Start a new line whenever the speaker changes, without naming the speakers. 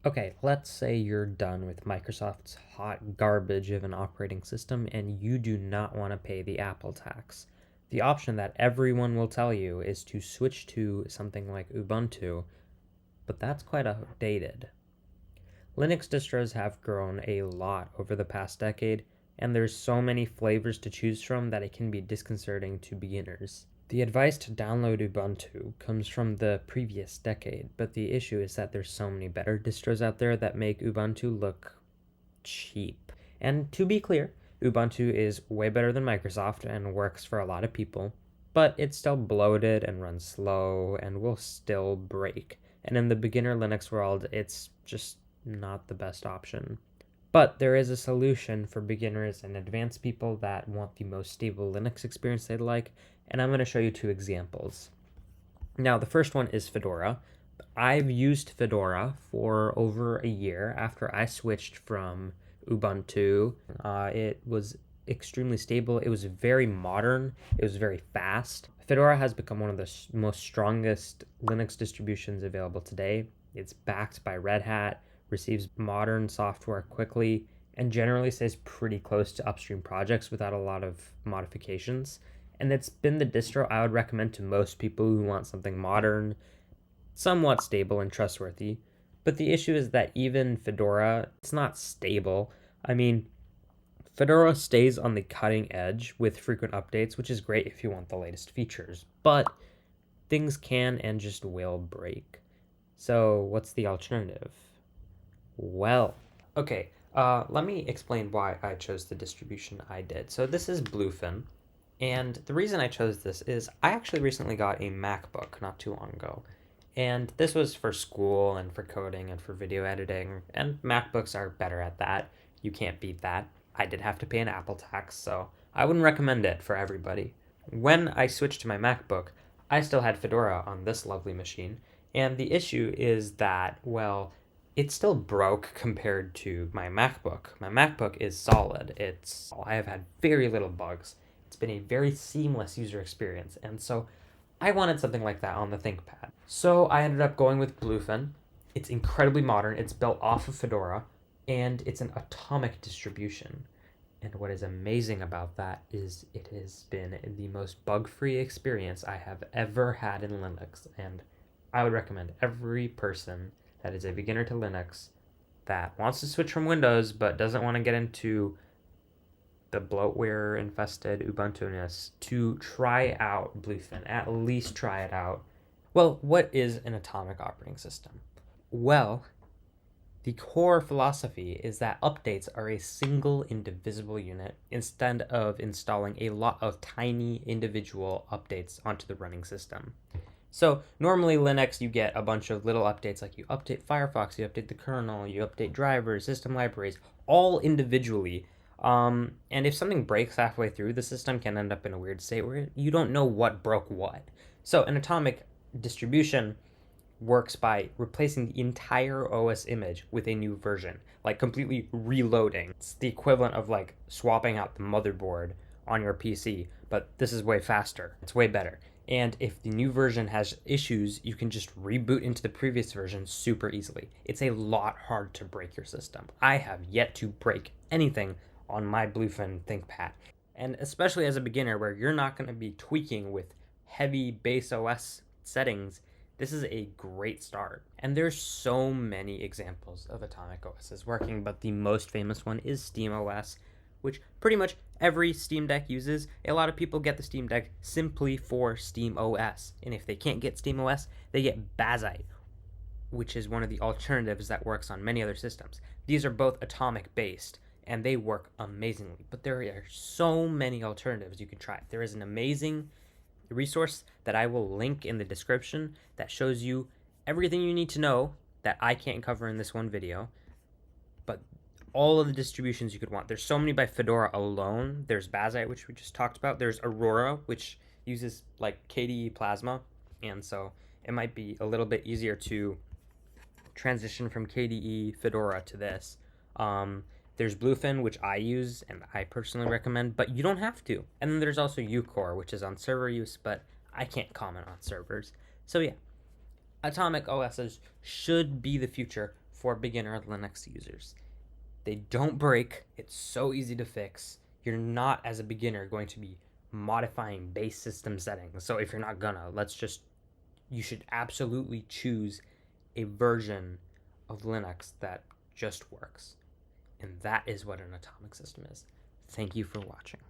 Okay, let's say you're done with Microsoft's hot garbage of an operating system and you do not want to pay the Apple tax. The option that everyone will tell you is to switch to something like Ubuntu, but that's quite outdated. Linux distros have grown a lot over the past decade, and there's so many flavors to choose from that it can be disconcerting to beginners. The advice to download Ubuntu comes from the previous decade, but the issue is that there's so many better distros out there that make Ubuntu look cheap. And to be clear, Ubuntu is way better than Microsoft and works for a lot of people, but it's still bloated and runs slow and will still break. And in the beginner Linux world, it's just not the best option. But there is a solution for beginners and advanced people that want the most stable Linux experience they'd like, and I'm going to show you two examples. Now, the first one is Fedora. I've used Fedora for over a year after I switched from Ubuntu. It was extremely stable. It was very modern. It was very fast. Fedora has become one of the most strongest Linux distributions available today. It's backed by Red Hat, receives modern software quickly, and generally stays pretty close to upstream projects without a lot of modifications. And it's been the distro I would recommend to most people who want something modern, somewhat stable, and trustworthy. But the issue is that even Fedora, it's not stable. I mean, Fedora stays on the cutting edge with frequent updates, which is great if you want the latest features, but things can and just will break. So what's the alternative? Well, okay, let me explain why I chose the distribution I did. So this is Bluefin, and the reason I chose this is I actually recently got a MacBook not too long ago. And this was for school and for coding and for video editing, and MacBooks are better at that. You can't beat that. I did have to pay an Apple tax, so I wouldn't recommend it for everybody. When I switched to my MacBook, I still had Fedora on this lovely machine, and the issue is that, well, it still broke compared to my MacBook. My MacBook is solid. I have had very little bugs. It's been a very seamless user experience, and so I wanted something like that on the ThinkPad. So I ended up going with Bluefin. It's incredibly modern. It's built off of Fedora, and it's an atomic distribution. And what is amazing about that is it has been the most bug-free experience I have ever had in Linux, and I would recommend every person that is a beginner to Linux that wants to switch from Windows but doesn't want to get into the bloatware infested Ubuntu-ness to try out Bluefin. At least try it out. Well, what is an atomic operating system? Well, the core philosophy is that updates are a single indivisible unit instead of installing a lot of tiny individual updates onto the running system. So normally Linux, you get a bunch of little updates, like you update Firefox, you update the kernel, you update drivers, system libraries, all individually. And if something breaks halfway through, the system can end up in a weird state where you don't know what broke what. So an atomic distribution works by replacing the entire OS image with a new version, like completely reloading. It's the equivalent of like swapping out the motherboard on your PC, but this is way faster. It's way better. And if the new version has issues, you can just reboot into the previous version super easily. It's a lot hard to break your system. I have yet to break anything on my Bluefin ThinkPad. And especially as a beginner where you're not going to be tweaking with heavy base OS settings, this is a great start. And there's so many examples of atomic OSs working, but the most famous one is SteamOS, which pretty much every Steam Deck uses. A lot of people get the Steam Deck simply for SteamOS. And if they can't get SteamOS, they get Bazzite, which is one of the alternatives that works on many other systems. These are both atomic based, and they work amazingly. But there are so many alternatives you can try. There is an amazing resource that I will link in the description that shows you everything you need to know that I can't cover in this one video, but all of the distributions you could want. There's so many by Fedora alone. There's Bazzite, which we just talked about. There's Aurora, which uses like KDE Plasma, and so it might be a little bit easier to transition from KDE Fedora to this. There's Bluefin, which I use and I personally recommend, but you don't have to. And then there's also Ucore, which is on server use, but I can't comment on servers. So yeah, atomic OSs should be the future for beginner Linux users. They don't break. It's so easy to fix. You're not, as a beginner, going to be modifying base system settings. So if you're not gonna, you should absolutely choose a version of Linux that just works. And that is what an atomic system is. Thank you for watching.